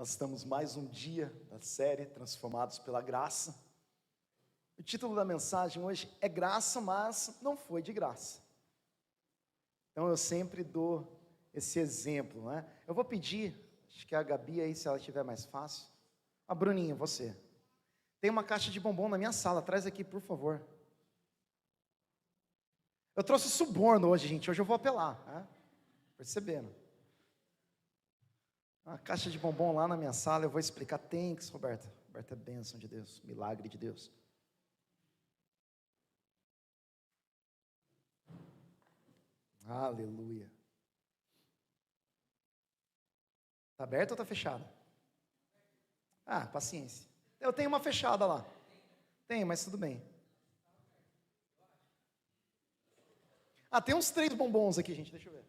Nós estamos mais um dia da série Transformados pela Graça. O título da mensagem hoje é Graça, mas não foi de graça. Então eu sempre dou esse exemplo, né? Eu vou pedir, acho que a Gabi aí, se ela tiver mais fácil. A Bruninha, você. Tem uma caixa de bombom na minha sala, traz aqui, por favor. Eu trouxe suborno hoje, gente, hoje eu vou apelar, né? Perceberam? Uma caixa de bombom lá na minha sala, eu vou explicar. Thanks, Roberta. Roberta é bênção de Deus, milagre de Deus. Aleluia. Está aberta ou está fechada? Ah, paciência. Eu tenho uma fechada lá. Tem, mas tudo bem. Ah, tem uns 3 bombons aqui, gente, deixa eu ver.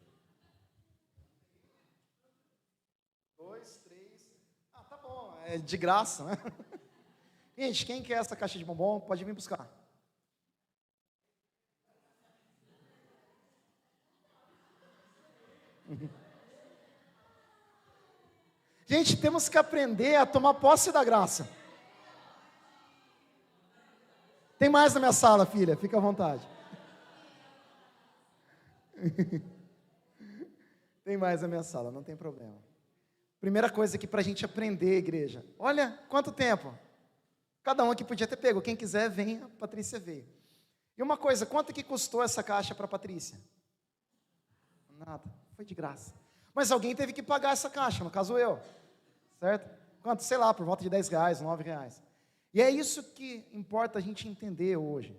2, 3. Ah, tá bom, é de graça, né? Gente, quem quer essa caixa de bombom, pode vir buscar. Gente, temos que aprender a tomar posse da graça. Tem mais na minha sala, filha, fica à vontade. Tem mais na minha sala, não tem problema. Primeira coisa aqui para a gente aprender, igreja. Olha, quanto tempo. Cada um aqui podia ter pego. Quem quiser, venha. Patrícia veio. E uma coisa, quanto que custou essa caixa para a Patrícia? Nada, foi de graça. Mas alguém teve que pagar essa caixa, no caso eu. Certo? Quanto? Sei lá, por volta de R$10, R$9. E é isso que importa a gente entender hoje.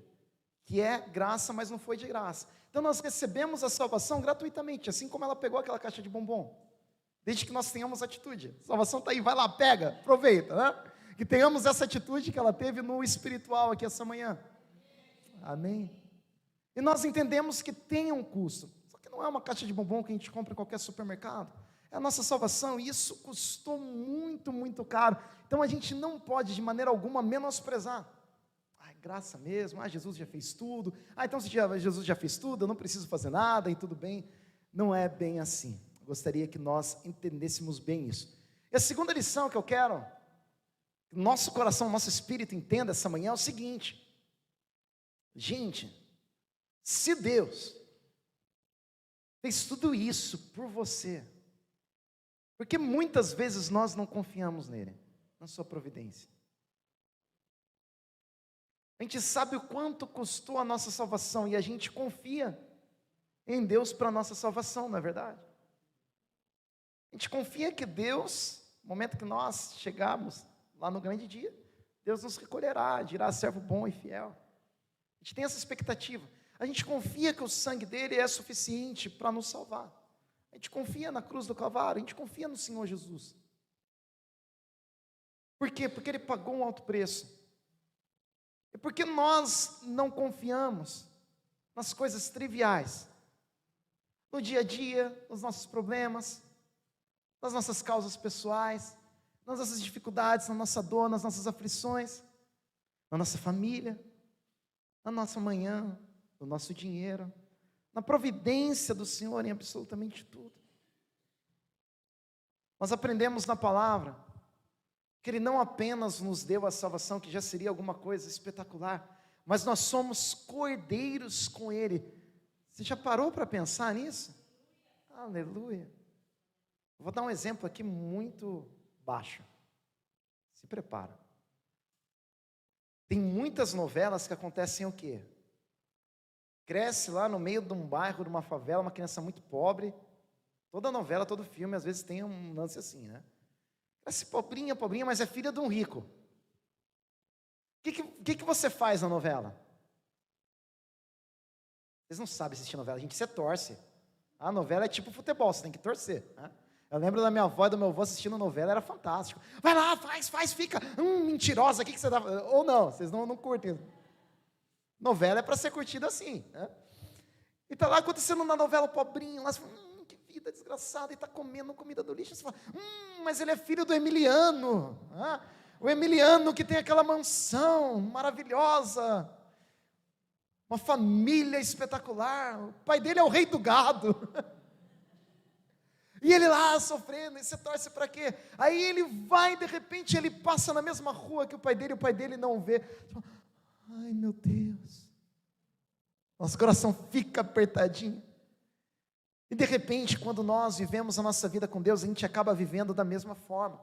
Que é graça, mas não foi de graça. Então nós recebemos a salvação gratuitamente, assim como ela pegou aquela caixa de bombom. Desde que nós tenhamos atitude. A salvação está aí, vai lá, pega, aproveita, né? Que tenhamos essa atitude que ela teve no espiritual aqui essa manhã. Amém? E nós entendemos que tem um custo. Só que não é uma caixa de bombom que a gente compra em qualquer supermercado. É a nossa salvação e isso custou muito, muito caro. Então a gente não pode de maneira alguma menosprezar. Graça mesmo, Jesus já fez tudo. Então se Jesus já fez tudo, eu não preciso fazer nada e tudo bem. Não é bem assim. Gostaria que nós entendêssemos bem isso. E a segunda lição que eu quero que nosso coração, nosso espírito entenda essa manhã é o seguinte: gente, se Deus fez tudo isso por você, porque muitas vezes nós não confiamos nele, na sua providência. A gente sabe o quanto custou a nossa salvação e a gente confia em Deus para a nossa salvação, não é verdade? A gente confia que Deus, no momento que nós chegarmos lá no grande dia, Deus nos recolherá, dirá: servo bom e fiel. A gente tem essa expectativa. A gente confia que o sangue dele é suficiente para nos salvar. A gente confia na cruz do Calvário, a gente confia no Senhor Jesus. Por quê? Porque ele pagou um alto preço. É porque nós não confiamos nas coisas triviais, no dia a dia, nos nossos problemas, nas nossas causas pessoais, nas nossas dificuldades, na nossa dor, nas nossas aflições, na nossa família, na nossa manhã, no nosso dinheiro, na providência do Senhor em absolutamente tudo. Nós aprendemos na palavra que Ele não apenas nos deu a salvação, que já seria alguma coisa espetacular, mas nós somos cordeiros com Ele. Você já parou para pensar nisso? Aleluia. Eu vou dar um exemplo aqui muito baixo. Se prepara. Tem muitas novelas que acontecem o quê? Cresce lá no meio de um bairro, de uma favela, uma criança muito pobre. Toda novela, todo filme, às vezes tem um lance assim, né? Essa pobrinha, mas é filha de um rico. O que você faz na novela? Vocês não sabem assistir novela, gente, você torce. A novela é tipo futebol, você tem que torcer, né? Eu lembro da minha avó e do meu avô assistindo novela, era fantástico. Vai lá, faz, fica. Mentirosa, o que você dá? Ou não, vocês não curtem. Novela é para ser curtida assim, né? E tá lá acontecendo na novela pobrinho, lá você fala: que vida desgraçada, e está comendo comida do lixo. Você fala: mas ele é filho do Emiliano, o Emiliano que tem aquela mansão maravilhosa, uma família espetacular, o pai dele é o rei do gado. E ele lá sofrendo, e você torce para quê? Aí ele vai, de repente ele passa na mesma rua que o pai dele não vê. Ai meu Deus, nosso coração fica apertadinho. E de repente, quando nós vivemos a nossa vida com Deus, a gente acaba vivendo da mesma forma.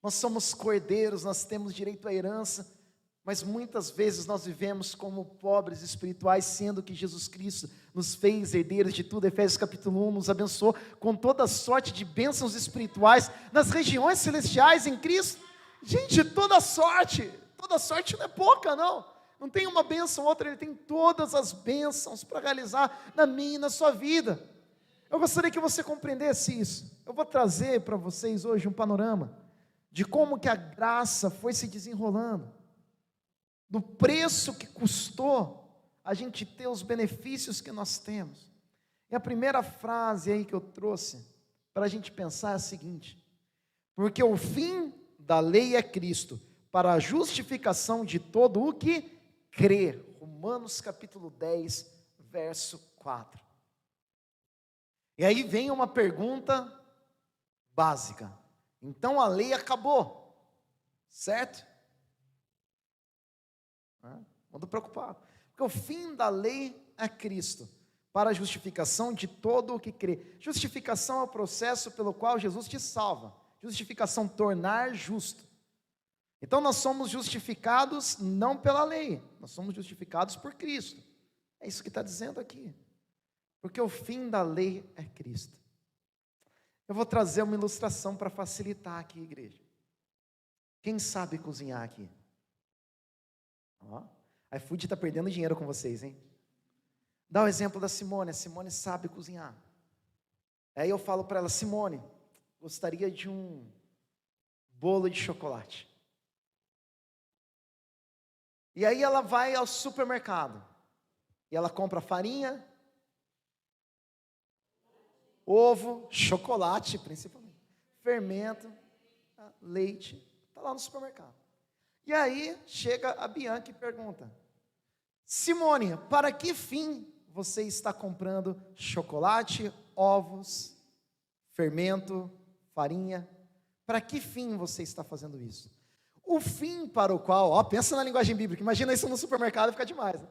Nós somos cordeiros, nós temos direito à herança, mas muitas vezes nós vivemos como pobres espirituais, sendo que Jesus Cristo nos fez herdeiros de tudo. Efésios capítulo 1 nos abençoou com toda sorte de bênçãos espirituais nas regiões celestiais em Cristo. Gente, toda sorte não é pouca, não tem uma bênção ou outra, Ele tem todas as bênçãos para realizar na minha e na sua vida. Eu gostaria que você compreendesse isso. Eu vou trazer para vocês hoje um panorama de como que a graça foi se desenrolando, do preço que custou a gente ter os benefícios que nós temos. E a primeira frase aí que eu trouxe para a gente pensar é a seguinte: porque o fim da lei é Cristo, para a justificação de todo o que crê. Romanos capítulo 10, verso 4. E aí vem uma pergunta básica: então a lei acabou, certo? Ando preocupado, porque o fim da lei é Cristo, para a justificação de todo o que crê. Justificação é o processo pelo qual Jesus te salva. Justificação, tornar justo. Então nós somos justificados não pela lei, nós somos justificados por Cristo. É isso que está dizendo aqui, porque o fim da lei é Cristo. Eu vou trazer uma ilustração para facilitar aqui, igreja. Quem sabe cozinhar aqui? Ó, a iFood está perdendo dinheiro com vocês, hein? Dá o exemplo da Simone. A Simone sabe cozinhar. Aí eu falo para ela: Simone, gostaria de um bolo de chocolate. E aí ela vai ao supermercado e ela compra farinha, ovo, chocolate principalmente, fermento, leite, está lá no supermercado. E aí chega a Bianca e pergunta: Simone, para que fim você está comprando chocolate, ovos, fermento, farinha? Para que fim você está fazendo isso? O fim para o qual, pensa na linguagem bíblica, imagina isso no supermercado, fica demais, né?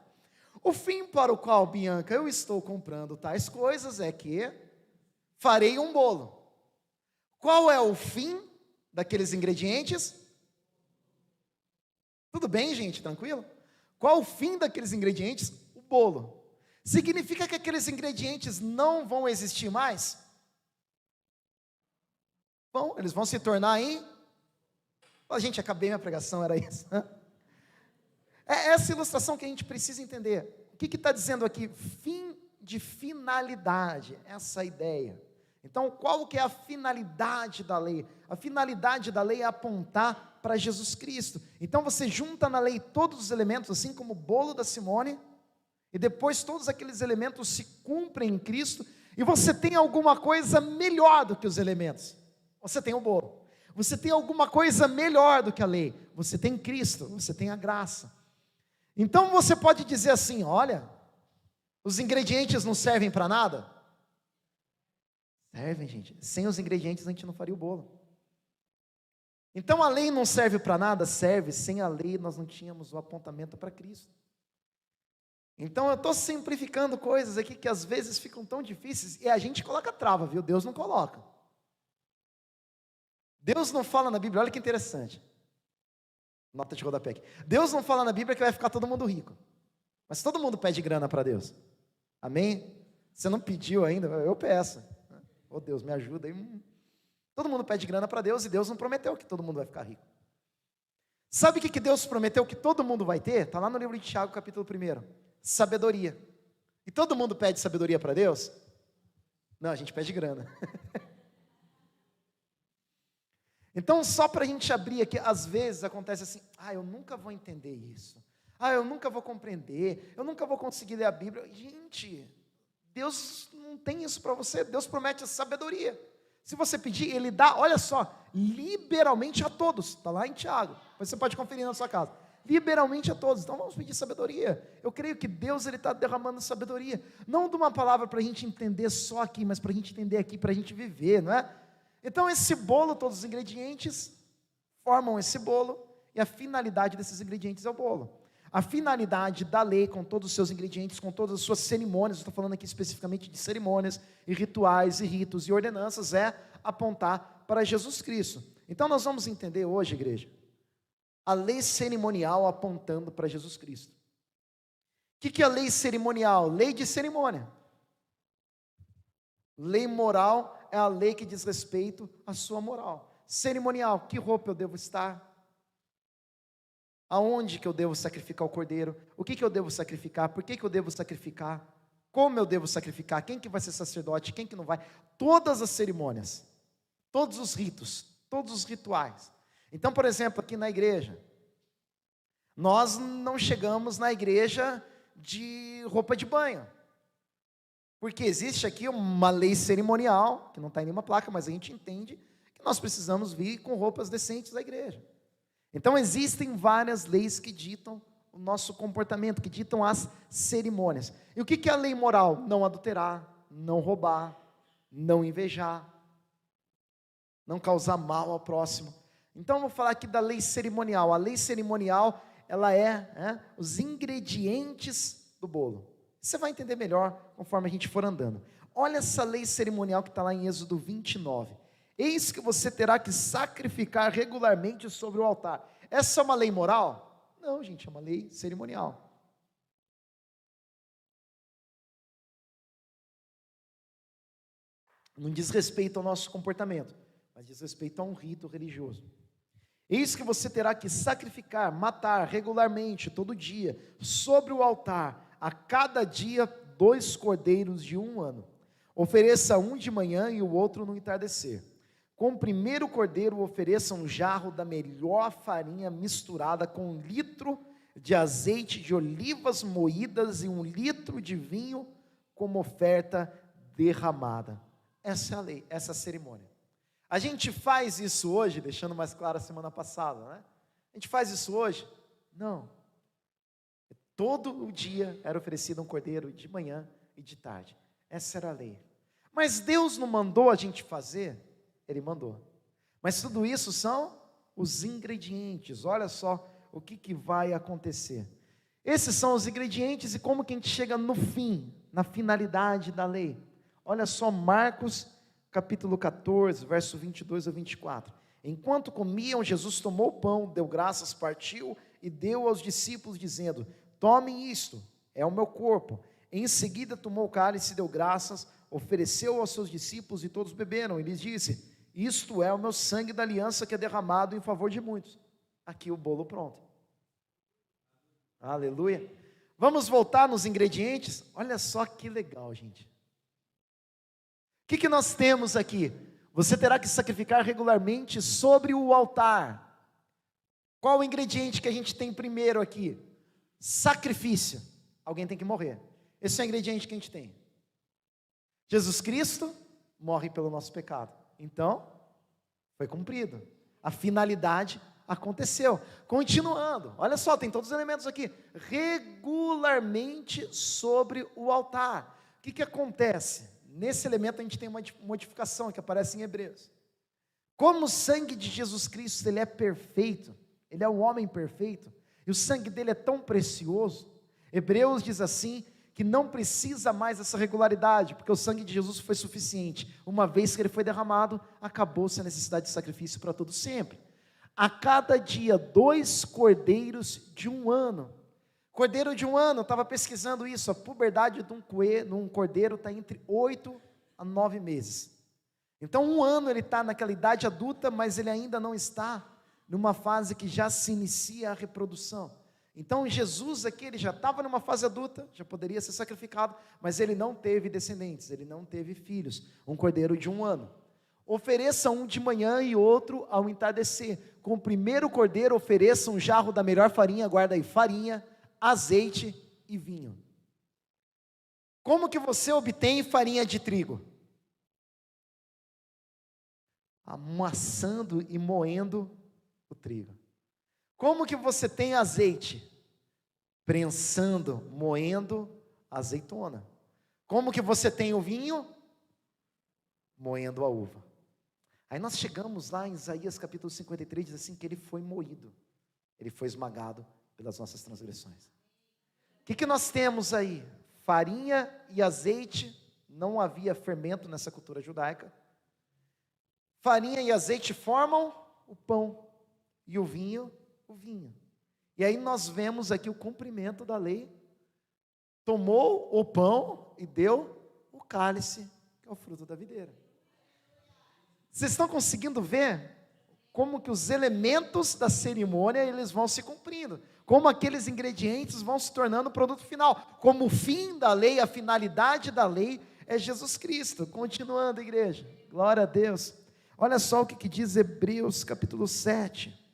O fim para o qual, Bianca, eu estou comprando tais coisas é que farei um bolo. Qual é o fim daqueles ingredientes? Tudo bem, gente? Tranquilo? Qual o fim daqueles ingredientes? O bolo. Significa que aqueles ingredientes não vão existir mais? Bom, eles vão se tornar em... Gente, acabei minha pregação, era isso. É essa ilustração que a gente precisa entender. O que está dizendo aqui? Fim de finalidade, essa ideia. Então, qual que é a finalidade da lei? A finalidade da lei é apontar para Jesus Cristo. Então, você junta na lei todos os elementos, assim como o bolo da Simone, e depois todos aqueles elementos se cumprem em Cristo, e você tem alguma coisa melhor do que os elementos. Você tem o bolo. Você tem alguma coisa melhor do que a lei. Você tem Cristo, você tem a graça. Então, você pode dizer assim: olha, os ingredientes não servem para nada? Servem, gente. Sem os ingredientes a gente não faria o bolo. Então a lei não serve para nada? Serve. Sem a lei nós não tínhamos o apontamento para Cristo. Então eu estou simplificando coisas aqui que às vezes ficam tão difíceis e a gente coloca trava, viu? Deus não coloca. Deus não fala na Bíblia, olha que interessante. Nota de rodapé aqui. Deus não fala na Bíblia que vai ficar todo mundo rico. Mas todo mundo pede grana para Deus. Amém? Você não pediu ainda? Eu peço. Oh Deus, me ajuda aí. Todo mundo pede grana para Deus e Deus não prometeu que todo mundo vai ficar rico. Sabe o que Deus prometeu que todo mundo vai ter? Está lá no livro de Tiago, capítulo 1. Sabedoria. E todo mundo pede sabedoria para Deus? Não, a gente pede grana. Então, só para a gente abrir aqui, às vezes acontece assim: eu nunca vou entender isso. Eu nunca vou compreender. Eu nunca vou conseguir ler a Bíblia. Gente, Deus não tem isso para você. Deus promete a sabedoria. Se você pedir, Ele dá, olha só, liberalmente a todos. Está lá em Tiago. Você pode conferir na sua casa. liberalmente a todos. Então vamos pedir sabedoria. Eu creio que Deus está derramando sabedoria, não de uma palavra para a gente entender só aqui, mas para a gente entender aqui, para a gente viver, não é? Então esse bolo, todos os ingredientes formam esse bolo, e a finalidade desses ingredientes é o bolo. A finalidade da lei, com todos os seus ingredientes, com todas as suas cerimônias, estou falando aqui especificamente de cerimônias, e rituais, e ritos, e ordenanças, é apontar para Jesus Cristo. Então nós vamos entender hoje, igreja, a lei cerimonial apontando para Jesus Cristo. O que é a lei cerimonial? Lei de cerimônia. Lei moral é a lei que diz respeito à sua moral. Cerimonial, que roupa eu devo estar? Aonde que eu devo sacrificar o cordeiro? O que eu devo sacrificar? Por que eu devo sacrificar? Como eu devo sacrificar? Quem que vai ser sacerdote? Quem que não vai? Todas as cerimônias, todos os ritos, todos os rituais. Então, por exemplo, aqui na igreja, nós não chegamos na igreja de roupa de banho, porque existe aqui uma lei cerimonial, que não está em nenhuma placa, mas a gente entende que nós precisamos vir com roupas decentes à igreja. Então existem várias leis que ditam o nosso comportamento, que ditam as cerimônias. E o que é a lei moral? Não adulterar, não roubar, não invejar, não causar mal ao próximo. Então eu vou falar aqui da lei cerimonial. A lei cerimonial, ela é os ingredientes do bolo. Você vai entender melhor conforme a gente for andando. Olha essa lei cerimonial que está lá em Êxodo 29. Eis que você terá que sacrificar regularmente sobre o altar. Essa é uma lei moral? Não, gente, é uma lei cerimonial. Não diz respeito ao nosso comportamento, mas diz respeito a um rito religioso. Eis que você terá que sacrificar, matar regularmente, todo dia, sobre o altar, a cada dia 2 cordeiros de 1 ano. Ofereça um de manhã e o outro no entardecer. Com o primeiro cordeiro, ofereça um jarro da melhor farinha misturada com 1 litro de azeite de olivas moídas e 1 litro de vinho como oferta derramada. Essa é a lei, essa é a cerimônia. A gente faz isso hoje, deixando mais claro a semana passada, né? A gente faz isso hoje? Não. Todo o dia era oferecido um cordeiro de manhã e de tarde. Essa era a lei. Mas Deus não mandou a gente fazer? Ele mandou. Mas tudo isso são os ingredientes. Olha só o que vai acontecer. Esses são os ingredientes e como que a gente chega no fim, na finalidade da lei. Olha só Marcos capítulo 14, verso 22 a 24. Enquanto comiam, Jesus tomou o pão, deu graças, partiu e deu aos discípulos, dizendo: tomem isto, é o meu corpo. Em seguida tomou o cálice, deu graças, ofereceu aos seus discípulos e todos beberam. E lhes disse: isto é o meu sangue da aliança que é derramado em favor de muitos. Aqui o bolo pronto. Aleluia. Vamos voltar nos ingredientes? Olha só que legal, gente. O que nós temos aqui? Você terá que sacrificar regularmente sobre o altar. Qual o ingrediente que a gente tem primeiro aqui? Sacrifício. Alguém tem que morrer. Esse é o ingrediente que a gente tem. Jesus Cristo morre pelo nosso pecado. Então, foi cumprido. A finalidade aconteceu. Continuando, olha só, tem todos os elementos aqui. Regularmente sobre o altar. O que acontece? Nesse elemento a gente tem uma modificação que aparece em Hebreus. Como o sangue de Jesus Cristo, ele é perfeito, ele é o homem perfeito, e o sangue dele é tão precioso, Hebreus diz assim, que não precisa mais dessa regularidade, porque o sangue de Jesus foi suficiente. Uma vez que ele foi derramado, acabou-se a necessidade de sacrifício para todo sempre. A cada dia, 2 cordeiros de 1 ano. Cordeiro de 1 ano, eu estava pesquisando isso, a puberdade de um cordeiro está entre 8 a 9 meses. Então 1 ano ele está naquela idade adulta, mas ele ainda não está numa fase que já se inicia a reprodução. Então Jesus aqui, ele já estava numa fase adulta, já poderia ser sacrificado, mas ele não teve descendentes, ele não teve filhos. Um cordeiro de 1 ano. Ofereça um de manhã e outro ao entardecer. Com o primeiro cordeiro ofereça um jarro da melhor farinha, guarda aí, farinha, azeite e vinho. Como que você obtém farinha de trigo? Amassando e moendo o trigo. Como que você tem azeite? Prensando, moendo a azeitona. Como que você tem o vinho? Moendo a uva. Aí nós chegamos lá em Isaías capítulo 53, diz assim que ele foi moído, ele foi esmagado pelas nossas transgressões. O que nós temos aí? Farinha e azeite, não havia fermento nessa cultura judaica. Farinha e azeite formam o pão, e o vinho. E aí nós vemos aqui o cumprimento da lei. Tomou o pão e deu o cálice, que é o fruto da videira. Vocês estão conseguindo ver como que os elementos da cerimônia eles vão se cumprindo, como aqueles ingredientes vão se tornando o produto final, como o fim da lei, a finalidade da lei é Jesus Cristo. Continuando, igreja, glória a Deus. Olha só o que diz Hebreus capítulo 7.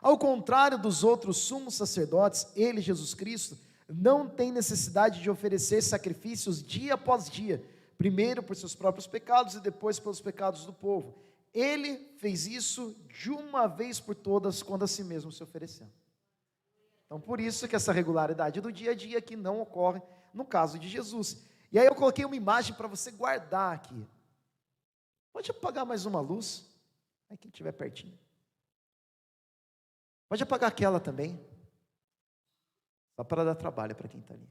Ao contrário dos outros sumos sacerdotes, ele, Jesus Cristo, não tem necessidade de oferecer sacrifícios dia após dia, primeiro por seus próprios pecados e depois pelos pecados do povo. Ele fez isso de uma vez por todas, quando a si mesmo se ofereceu. Então, por isso que essa regularidade do dia a dia aqui não ocorre no caso de Jesus. E aí eu coloquei uma imagem para você guardar aqui. Pode apagar mais uma luz, aí quem estiver pertinho. Pode apagar aquela também, só para dar trabalho para quem está ali.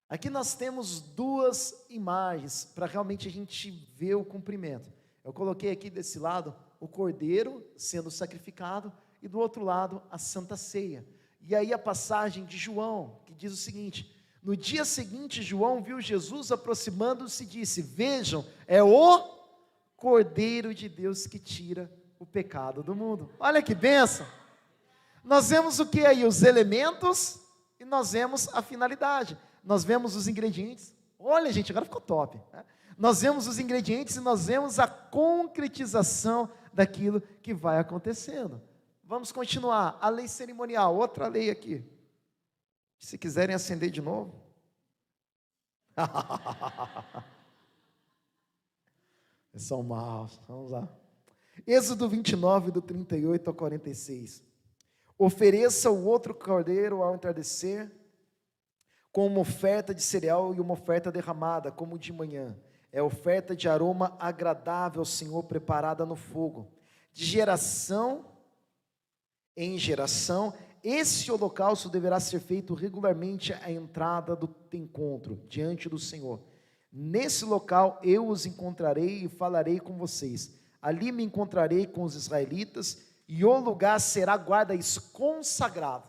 Aqui nós temos duas imagens, para realmente a gente ver o cumprimento. Eu coloquei aqui desse lado, o cordeiro sendo sacrificado, e do outro lado, a Santa Ceia. E aí a passagem de João, que diz o seguinte: no dia seguinte, João viu Jesus aproximando-se e disse: vejam, é o Cordeiro de Deus que tira o pecado do mundo. Olha que bênção! Nós vemos o que aí? Os elementos, e nós vemos a finalidade. Nós vemos os ingredientes. Olha, gente, agora ficou top, né? Nós vemos os ingredientes e nós vemos a concretização daquilo que vai acontecendo. Vamos continuar. A lei cerimonial, outra lei aqui. Se quiserem acender de novo. São maus. Vamos lá. Êxodo 29, do 38 ao 46. Ofereça o outro cordeiro ao entardecer, com uma oferta de cereal e uma oferta derramada, como de manhã. É oferta de aroma agradável ao Senhor, preparada no fogo. De geração em geração, esse holocausto deverá ser feito regularmente à entrada do encontro, diante do Senhor. Nesse local eu os encontrarei e falarei com vocês. Ali me encontrarei com os israelitas, e o lugar será, guarda isso, consagrado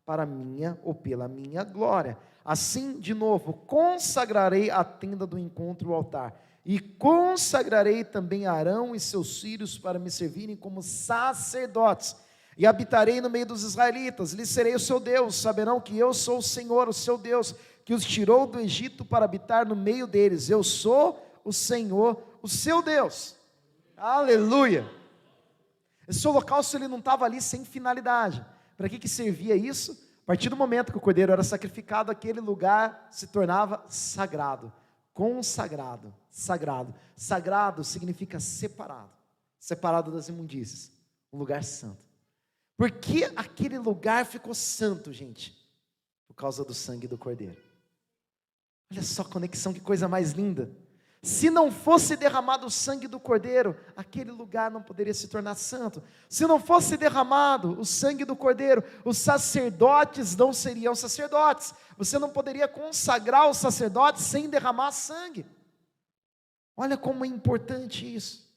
para minha ou pela minha glória. Assim, de novo, consagrarei a tenda do encontro e o altar, e consagrarei também Arão e seus filhos para me servirem como sacerdotes, e habitarei no meio dos israelitas, lhes serei o seu Deus, saberão que eu sou o Senhor, o seu Deus, que os tirou do Egito para habitar no meio deles. Eu sou o Senhor, o seu Deus. Aleluia! Esse holocausto ele não estava ali sem finalidade. Para que servia isso? A partir do momento que o cordeiro era sacrificado, aquele lugar se tornava sagrado, consagrado, sagrado. Sagrado significa separado, separado das imundícias, um lugar santo. Por que aquele lugar ficou santo, gente? Por causa do sangue do cordeiro. Olha só a conexão, que coisa mais linda. Se não fosse derramado o sangue do cordeiro, aquele lugar não poderia se tornar santo. Se não fosse derramado o sangue do cordeiro, os sacerdotes não seriam sacerdotes. Você não poderia consagrar os sacerdotes sem derramar sangue. Olha como é importante isso.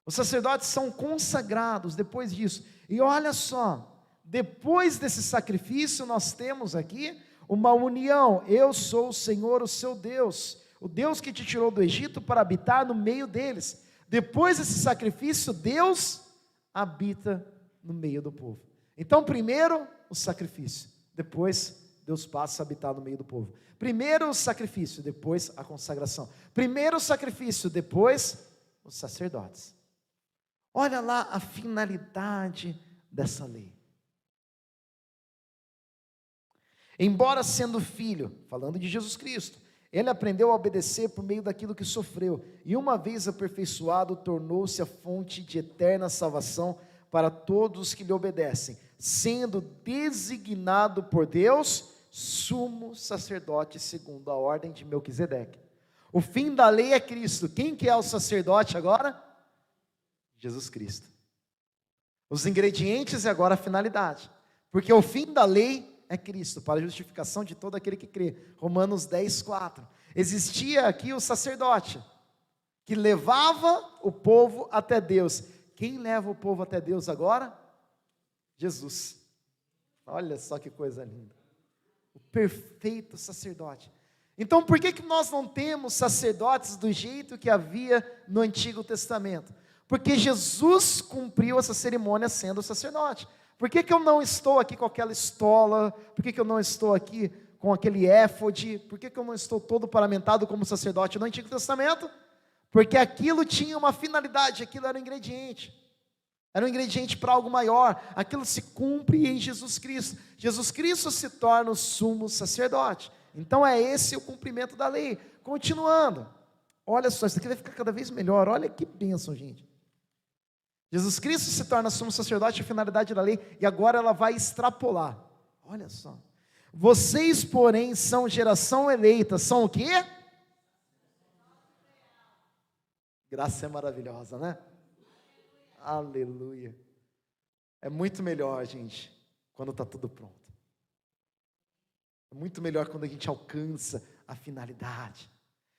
Os sacerdotes são consagrados depois disso. E olha só, depois desse sacrifício nós temos aqui uma união. Eu sou o Senhor, o seu Deus, o Deus que te tirou do Egito para habitar no meio deles. Depois desse sacrifício, Deus habita no meio do povo. Então, primeiro o sacrifício, depois Deus passa a habitar no meio do povo. Primeiro o sacrifício, depois a consagração. Primeiro o sacrifício, depois os sacerdotes. Olha lá a finalidade dessa lei. Embora sendo filho, falando de Jesus Cristo, Ele aprendeu a obedecer por meio daquilo que sofreu, e uma vez aperfeiçoado, tornou-se a fonte de eterna salvação para todos que lhe obedecem, sendo designado por Deus sumo sacerdote segundo a ordem de Melquisedeque. O fim da lei é Cristo. Quem que é o sacerdote agora? Jesus Cristo. Os ingredientes e agora a finalidade, porque o fim da lei é Cristo, para a justificação de todo aquele que crê. Romanos 10:4. Existia aqui o sacerdote, que levava o povo até Deus. Quem leva o povo até Deus agora? Jesus. Olha só que coisa linda. O perfeito sacerdote. Então por que nós não temos sacerdotes do jeito que havia no Antigo Testamento? Porque Jesus cumpriu essa cerimônia sendo sacerdote. Por que eu não estou aqui com aquela estola? Por que eu não estou aqui com aquele éfode? Por que eu não estou todo paramentado como sacerdote no Antigo Testamento? Porque aquilo tinha uma finalidade, aquilo era um ingrediente. Era um ingrediente para algo maior. Aquilo se cumpre em Jesus Cristo. Jesus Cristo se torna o sumo sacerdote. Então é esse o cumprimento da lei. Continuando. Olha só, isso aqui vai ficar cada vez melhor. Olha que bênção, gente. Jesus Cristo se torna sumo sacerdote, a finalidade da lei, e agora ela vai extrapolar. Olha só. Vocês, porém, são geração eleita. São o quê? Graça é maravilhosa, né? Aleluia. É muito melhor, gente, quando está tudo pronto. É muito melhor quando a gente alcança a finalidade.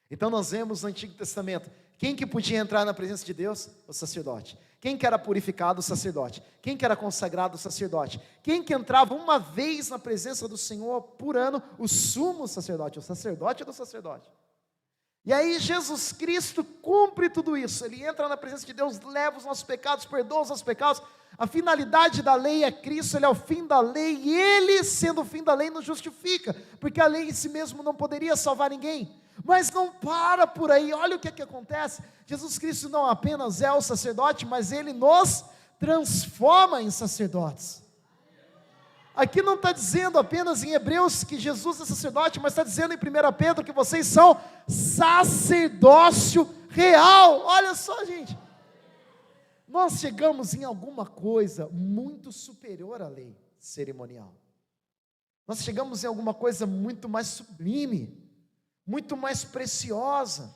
Então nós vemos no Antigo Testamento, quem que podia entrar na presença de Deus? O sacerdote. Quem que era purificado? O sacerdote. Quem que era consagrado? O sacerdote. Quem que entrava uma vez na presença do Senhor por ano? O sumo sacerdote, o sacerdote do sacerdote. E aí Jesus Cristo cumpre tudo isso. Ele entra na presença de Deus, leva os nossos pecados, perdoa os nossos pecados. A finalidade da lei é Cristo, Ele é o fim da lei, e Ele, sendo o fim da lei, nos justifica, porque a lei em si mesmo não poderia salvar ninguém. Mas não para por aí, olha o que acontece. Jesus Cristo não apenas é o sacerdote, mas Ele nos transforma em sacerdotes. Aqui não está dizendo apenas em Hebreus que Jesus é sacerdote, mas está dizendo em 1 Pedro que vocês são sacerdócio real. Olha só, gente, nós chegamos em alguma coisa muito superior à lei cerimonial. Nós chegamos em alguma coisa muito mais sublime, muito mais preciosa.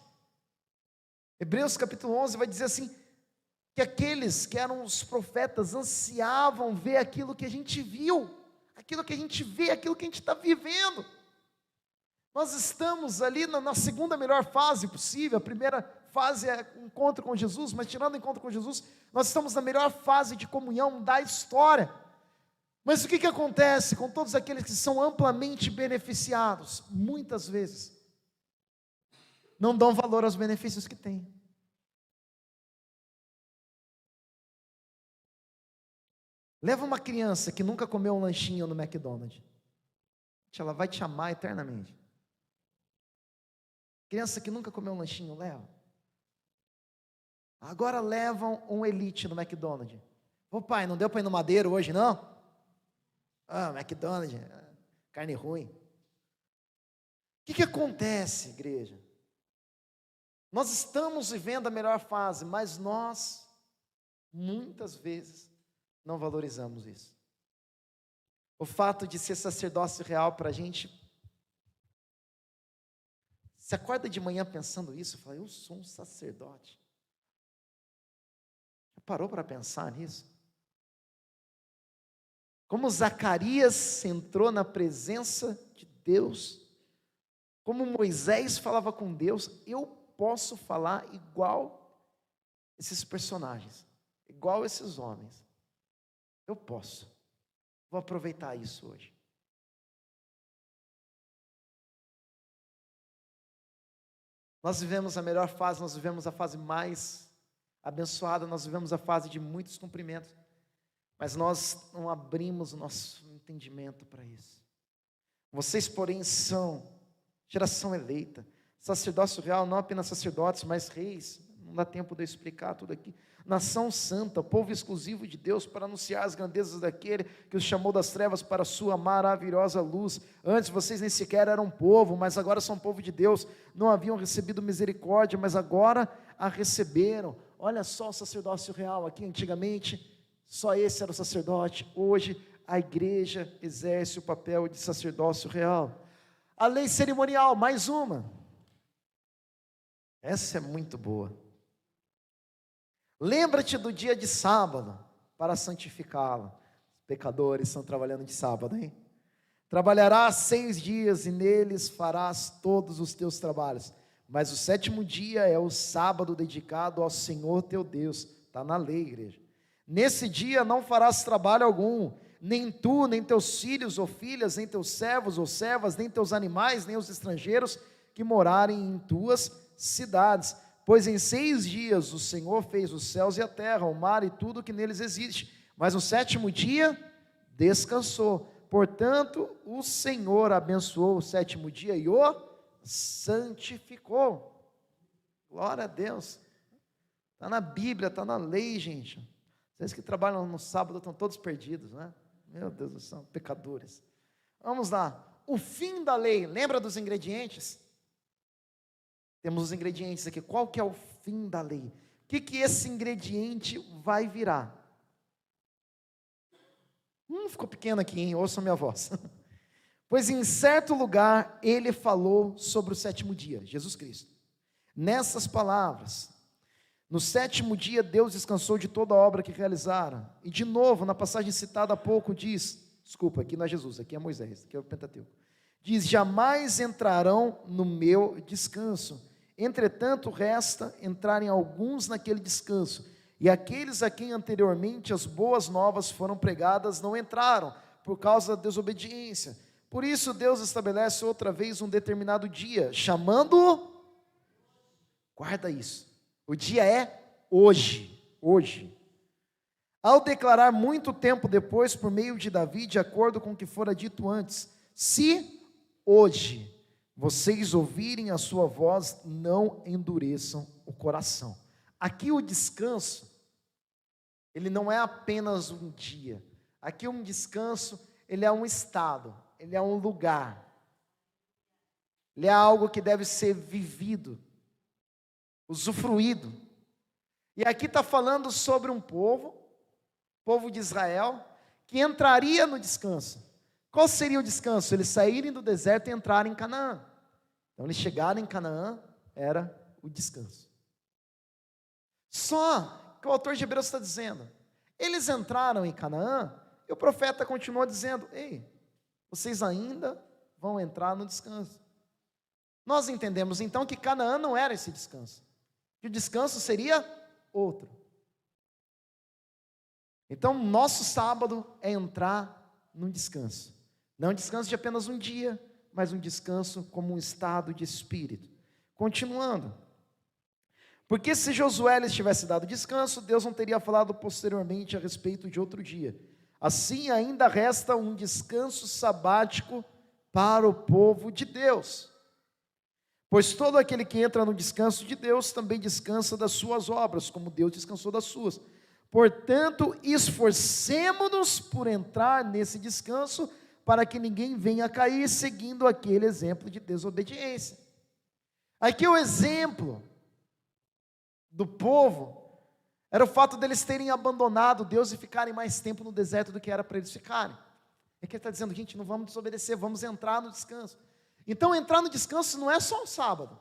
Hebreus capítulo 11 vai dizer assim, que aqueles que eram os profetas ansiavam ver aquilo que a gente viu, aquilo que a gente vê, aquilo que a gente está vivendo. Nós estamos ali na segunda melhor fase possível. A primeira fase é o encontro com Jesus, mas tirando o encontro com Jesus, nós estamos na melhor fase de comunhão da história. Mas o que acontece com todos aqueles que são amplamente beneficiados? Muitas vezes não dão valor aos benefícios que têm. Leva uma criança que nunca comeu um lanchinho no McDonald's, ela vai te amar eternamente. Criança que nunca comeu um lanchinho, leva. Agora levam um elite no McDonald's. Ô pai, não deu para ir no Madeiro hoje não? Ah, McDonald's, carne ruim. O que acontece, igreja? Nós estamos vivendo a melhor fase, mas nós, muitas vezes, não valorizamos isso. O fato de ser sacerdócio real para a gente, você acorda de manhã pensando isso, fala, eu sou um sacerdote. Já parou para pensar nisso? Como Zacarias entrou na presença de Deus, como Moisés falava com Deus, eu posso falar igual esses personagens, igual esses homens. Eu posso. Vou aproveitar isso hoje. Nós vivemos a melhor fase, nós vivemos a fase mais abençoada, nós vivemos a fase de muitos cumprimentos, mas nós não abrimos o nosso entendimento para isso. Vocês, porém, são geração eleita, sacerdócio real, não apenas sacerdotes, mas reis. não dá tempo de eu explicar tudo aqui. Nação santa, povo exclusivo de Deus, para anunciar as grandezas daquele que os chamou das trevas para a sua maravilhosa luz. Antes vocês nem sequer eram povo, mas agora são povo de Deus. Não haviam recebido misericórdia, mas agora a receberam. Olha só o sacerdócio real aqui. Antigamente só esse era o sacerdote. Hoje a igreja exerce o papel de sacerdócio real. A lei cerimonial, mais uma. Essa é muito boa. Lembra-te do dia de sábado para santificá-lo. Os pecadores estão trabalhando de sábado, hein? Trabalharás 6 dias e neles farás todos os teus trabalhos. Mas o 7º dia é o sábado dedicado ao Senhor teu Deus. Está na lei, igreja. Nesse dia não farás trabalho algum, nem tu, nem teus filhos ou filhas, nem teus servos ou servas, nem teus animais, nem os estrangeiros que morarem em tuas cidades. Pois em 6 dias o Senhor fez os céus e a terra, o mar e tudo que neles existe. Mas no 7º dia descansou. Portanto, o Senhor abençoou o 7º dia e o santificou. Glória a Deus. Está na Bíblia, está na lei, gente. Vocês que trabalham no sábado estão todos perdidos, né? Meu Deus do céu, pecadores. Vamos lá. O fim da lei, lembra dos ingredientes? Temos os ingredientes aqui. Qual que é o fim da lei? O que esse ingrediente vai virar? Ficou pequeno aqui, hein? Ouça a minha voz. Pois em certo lugar ele falou sobre o 7º dia, Jesus Cristo. Nessas palavras: no 7º dia Deus descansou de toda a obra que realizara. E de novo, na passagem citada há pouco, diz, desculpa, aqui não é Jesus, aqui é Moisés, aqui é o Pentateuco. Diz: jamais entrarão no meu descanso. Entretanto, resta entrarem alguns naquele descanso. E aqueles a quem anteriormente as boas novas foram pregadas não entraram, por causa da desobediência. Por isso Deus estabelece outra vez um determinado dia, chamando, guarda isso, o dia é hoje, hoje. Ao declarar muito tempo depois, por meio de Davi, de acordo com o que fora dito antes: se hoje vocês ouvirem a sua voz, não endureçam o coração. Aqui o descanso, ele não é apenas um dia. Aqui um descanso, ele é um estado, ele é um lugar. Ele é algo que deve ser vivido, usufruído. E aqui está falando sobre um povo de Israel, que entraria no descanso. Qual seria o descanso? Eles saírem do deserto e entrarem em Canaã. Então eles chegaram em Canaã, era o descanso. Só que o autor de Hebreus está dizendo, eles entraram em Canaã, e o profeta continua dizendo: ei, vocês ainda vão entrar no descanso. Nós entendemos então que Canaã não era esse descanso, que o descanso seria outro. Então nosso sábado é entrar num descanso, não um descanso de apenas um dia, mas um descanso como um estado de espírito. Continuando, porque se Josué lhes tivesse dado descanso, Deus não teria falado posteriormente a respeito de outro dia. Assim ainda resta um descanso sabático para o povo de Deus. Pois todo aquele que entra no descanso de Deus também descansa das suas obras, como Deus descansou das suas. Portanto, esforcemo-nos por entrar nesse descanso, para que ninguém venha a cair seguindo aquele exemplo de desobediência. Aqui o exemplo do povo era o fato deles terem abandonado Deus e ficarem mais tempo no deserto do que era para eles ficarem. É que ele está dizendo: gente, não vamos desobedecer, vamos entrar no descanso. Então entrar no descanso não é só um sábado.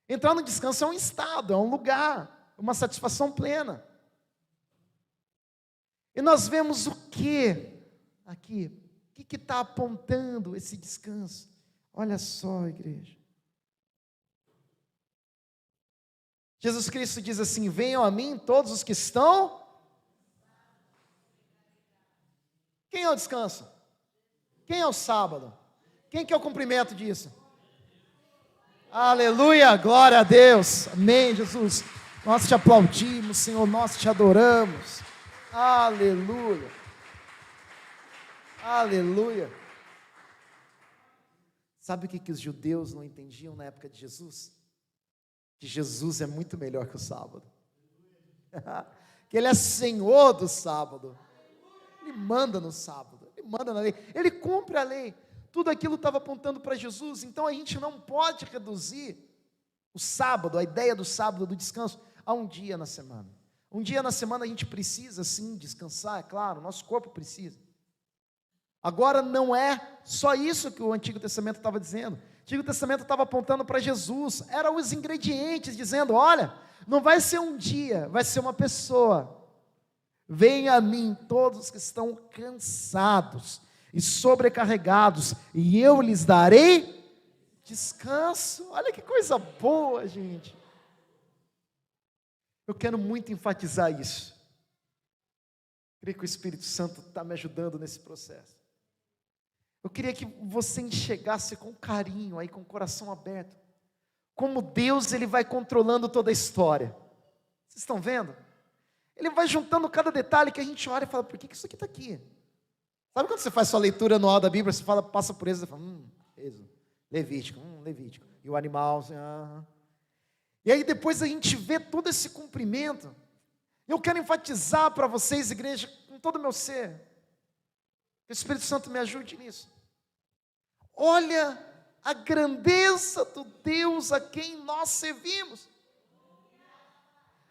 Entrar no descanso é um estado, é um lugar, uma satisfação plena. E nós vemos o que aqui? O que está apontando esse descanso? Olha só, igreja. Jesus Cristo diz assim: venham a mim todos os que estão. Quem é o descanso? Quem é o sábado? Quem que é o cumprimento disso? Aleluia, glória a Deus, amém, Jesus. Nós te aplaudimos, Senhor, nós te adoramos. Aleluia, aleluia. Sabe o que os judeus não entendiam na época de Jesus? que Jesus é muito melhor que o sábado. Que Ele é Senhor do sábado. Ele manda no sábado, Ele manda na lei, Ele cumpre a lei. Tudo aquilo estava apontando para Jesus. Então a gente não pode reduzir o sábado, a ideia do sábado, do descanso, a um dia na semana. Um dia na semana a gente precisa sim descansar, é claro, nosso corpo precisa. Agora não é só isso que o Antigo Testamento estava dizendo. O Antigo Testamento estava apontando para Jesus, eram os ingredientes, dizendo: olha, não vai ser um dia, vai ser uma pessoa. Venha a mim todos que estão cansados e sobrecarregados, e eu lhes darei descanso. Olha que coisa boa, gente. Eu quero muito enfatizar isso. Creio que o Espírito Santo está me ajudando nesse processo. Eu queria que você enxergasse com carinho, aí, com o coração aberto, como Deus Ele vai controlando toda a história. Vocês estão vendo? Ele vai juntando cada detalhe que a gente olha e fala: por que isso aqui está aqui? Sabe quando você faz sua leitura anual da Bíblia, você fala, passa por Êxodo, você fala, Êxodo, Levítico, Levítico, e o animal, assim, E aí depois a gente vê todo esse cumprimento. Eu quero enfatizar para vocês, igreja, com todo o meu ser, que o Espírito Santo me ajude nisso. Olha a grandeza do Deus a quem nós servimos.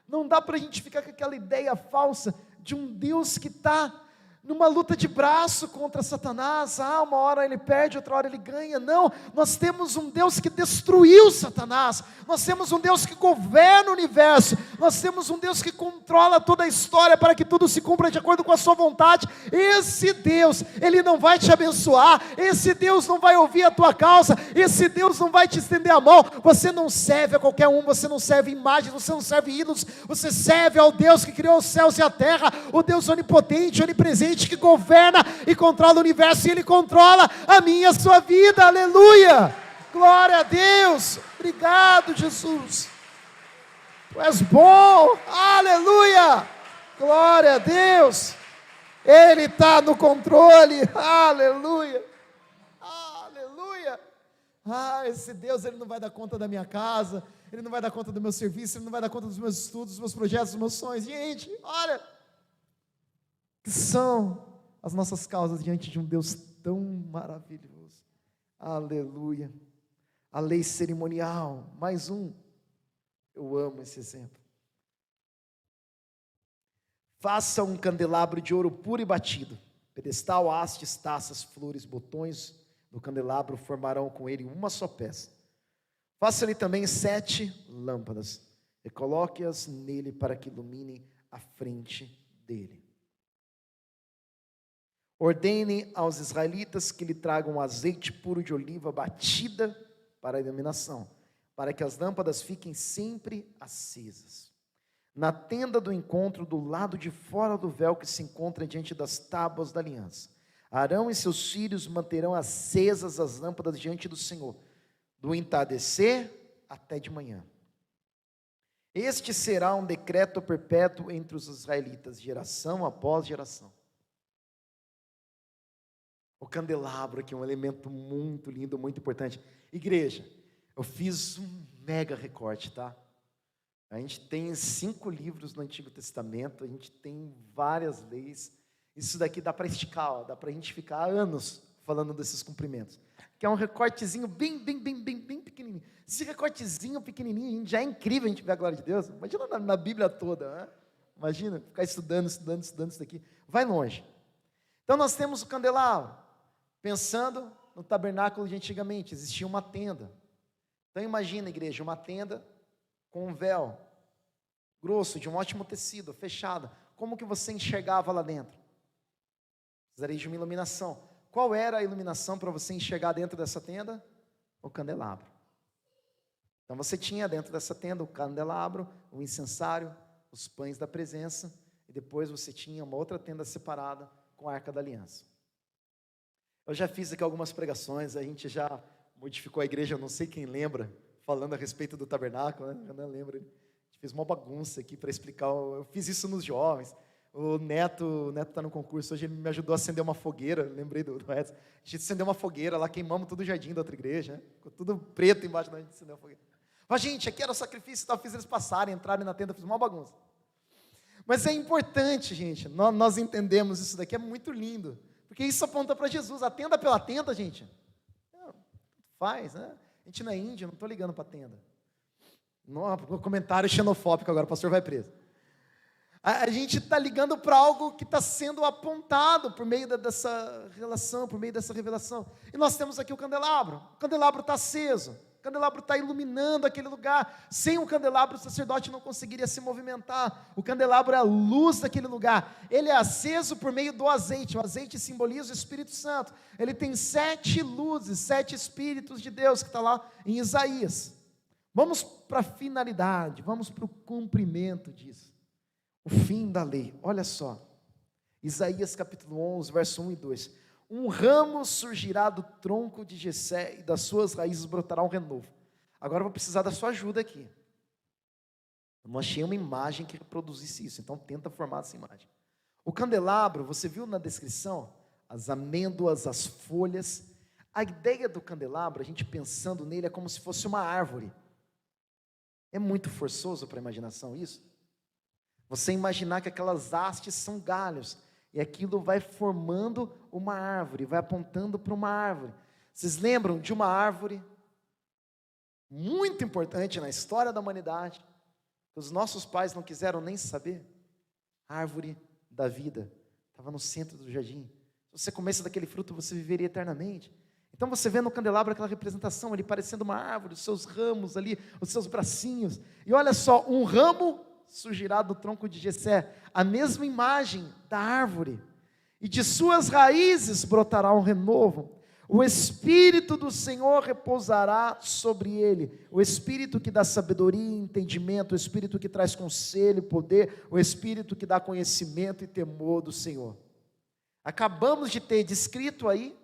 Não dá para a gente ficar com aquela ideia falsa de um Deus que está numa luta de braço contra Satanás. Uma hora ele perde, outra hora ele ganha. Não, nós temos um Deus que destruiu Satanás. Nós temos um Deus que governa o universo. Nós temos um Deus que controla toda a história para que tudo se cumpra de acordo com a sua vontade. Esse Deus, Ele não vai te abençoar. Esse Deus não vai ouvir a tua causa. Esse Deus não vai te estender a mão. Você não serve a qualquer um, você não serve imagens, você não serve ídolos. Você serve ao Deus que criou os céus e a terra, o Deus onipotente, onipresente, que governa e controla o universo, e Ele controla a minha e a sua vida. Aleluia, glória a Deus. Obrigado, Jesus, Tu és bom. Aleluia, glória a Deus. Ele está no controle. Aleluia, aleluia. Esse Deus, Ele não vai dar conta da minha casa, Ele não vai dar conta do meu serviço, Ele não vai dar conta dos meus estudos, dos meus projetos, dos meus sonhos. Gente, olha, que são as nossas causas diante de um Deus tão maravilhoso. Aleluia. A lei cerimonial, mais um. Eu amo esse exemplo. Faça um candelabro de ouro puro e batido. Pedestal, hastes, taças, flores, botões do candelabro formarão com ele uma só peça. Faça-lhe também 7 lâmpadas e coloque-as nele para que iluminem a frente dele. Ordene aos israelitas que lhe tragam azeite puro de oliva batida para a iluminação, para que as lâmpadas fiquem sempre acesas. Na tenda do encontro, do lado de fora do véu que se encontra diante das tábuas da aliança, Arão e seus filhos manterão acesas as lâmpadas diante do Senhor, do entardecer até de manhã. Este será um decreto perpétuo entre os israelitas, geração após geração. O candelabro aqui é um elemento muito lindo, muito importante. Igreja, eu fiz um mega recorte, tá? A gente tem 5 livros no Antigo Testamento, a gente tem várias leis. Isso daqui dá para esticar, dá para a gente ficar anos falando desses cumprimentos. Que é um recortezinho bem pequenininho. Esse recortezinho pequenininho, a gente já é incrível a gente ver a glória de Deus. Imagina na Bíblia toda, né? Imagina ficar estudando isso daqui. Vai longe. Então nós temos o candelabro. Pensando no tabernáculo de antigamente, existia uma tenda. Então imagina, igreja, uma tenda com um véu grosso, de um ótimo tecido, fechada. Como que você enxergava lá dentro? Precisaria de uma iluminação. Qual era a iluminação para você enxergar dentro dessa tenda? O candelabro. Então você tinha dentro dessa tenda o candelabro, o incensário, os pães da presença, e depois você tinha uma outra tenda separada com a Arca da Aliança. Eu já fiz aqui algumas pregações, a gente já modificou a igreja, eu não sei quem lembra, falando a respeito do tabernáculo, né? Eu não lembro. A gente fez uma bagunça aqui para explicar, eu fiz isso nos jovens. O Neto está no concurso, hoje ele me ajudou a acender uma fogueira, lembrei do Edson. A gente acendeu uma fogueira lá, queimamos todo o jardim da outra igreja, né? Ficou tudo preto embaixo, a gente acendeu a fogueira. Fala, gente, aqui era o sacrifício, tal, fiz eles passarem, entrarem na tenda, fiz uma bagunça. Mas é importante, gente, nós entendemos isso daqui, é muito lindo, porque isso aponta para Jesus. A tenda pela tenda, gente, faz, né? A gente não é índio, não estou ligando para a tenda. Não, comentário xenofóbico agora, o pastor vai preso. A gente está ligando para algo que está sendo apontado por meio dessa relação, por meio dessa revelação. E nós temos aqui o candelabro está aceso, o candelabro está iluminando aquele lugar. Sem o candelabro o sacerdote não conseguiria se movimentar. O candelabro é a luz daquele lugar, ele é aceso por meio do azeite. O azeite simboliza o Espírito Santo. Ele tem 7 luzes, 7 Espíritos de Deus, que está lá em Isaías. Vamos para a finalidade, vamos para o cumprimento disso. O fim da lei, olha só, Isaías capítulo 11, verso 1 e 2, um ramo surgirá do tronco de Jessé e das suas raízes brotará um renovo. Agora eu vou precisar da sua ajuda aqui, eu não achei uma imagem que reproduzisse isso, então tenta formar essa imagem. O candelabro, você viu na descrição, as amêndoas, as folhas, a ideia do candelabro, a gente pensando nele é como se fosse uma árvore. É muito forçoso para a imaginação isso? Você imaginar que aquelas hastes são galhos, e aquilo vai formando uma árvore, vai apontando para uma árvore. Vocês lembram de uma árvore muito importante na história da humanidade, que os nossos pais não quiseram nem saber? A árvore da vida, estava no centro do jardim. Se você comesse daquele fruto, você viveria eternamente. Então você vê no candelabro aquela representação, ele parecendo uma árvore, os seus ramos ali, os seus bracinhos, e olha só, um ramo surgirá do tronco de Jessé, a mesma imagem da árvore, e de suas raízes brotará um renovo. O Espírito do Senhor repousará sobre ele, o Espírito que dá sabedoria e entendimento, o Espírito que traz conselho e poder, o Espírito que dá conhecimento e temor do Senhor. Acabamos de ter descrito aí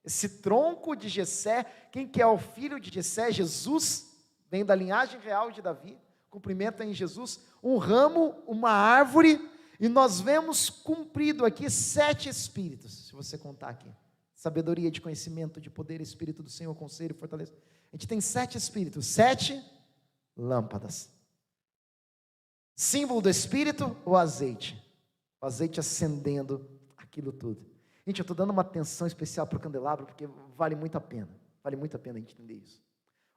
esse tronco de Jessé. Quem que é o filho de Jessé? Jesus, vem da linhagem real de Davi, cumprimenta em Jesus, um ramo, uma árvore, e nós vemos cumprido aqui 7 espíritos, se você contar aqui, sabedoria, de conhecimento, de poder, Espírito do Senhor, conselho, fortaleza, a gente tem 7 espíritos, 7 lâmpadas, símbolo do Espírito, o azeite acendendo aquilo tudo. Gente, eu estou dando uma atenção especial para o candelabro, porque vale muito a pena a gente entender isso.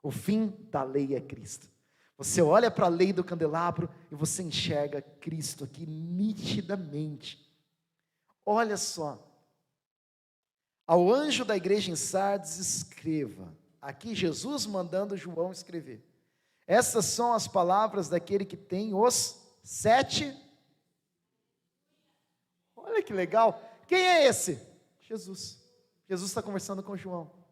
O fim da lei é Cristo. Você olha para a lei do candelabro e você enxerga Cristo aqui nitidamente. Olha só, ao anjo da igreja em Sardes escreva, aqui Jesus mandando João escrever, essas são as palavras daquele que tem os 7, olha que legal, quem é esse? Jesus está conversando com João.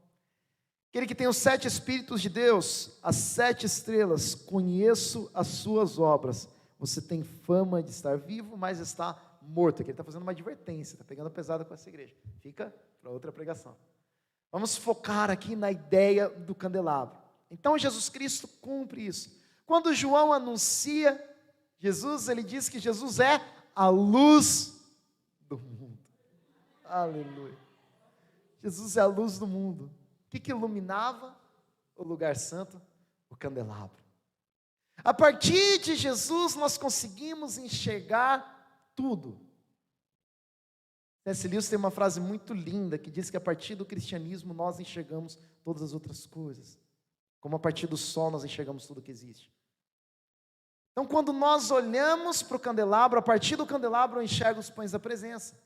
Aquele que tem os 7 Espíritos de Deus, as 7 estrelas, conheço as suas obras. Você tem fama de estar vivo, mas está morto. Aqui ele está fazendo uma advertência, está pegando pesado com essa igreja. Fica para outra pregação. Vamos focar aqui na ideia do candelabro. Então Jesus Cristo cumpre isso. Quando João anuncia Jesus, ele diz que Jesus é a luz do mundo. Aleluia. Jesus é a luz do mundo. O que iluminava o lugar santo? O candelabro. A partir de Jesus nós conseguimos enxergar tudo. C.S. Lewis tem uma frase muito linda que diz que a partir do cristianismo nós enxergamos todas as outras coisas, como a partir do sol nós enxergamos tudo que existe. Então quando nós olhamos para o candelabro, a partir do candelabro eu enxergo os pães da presença.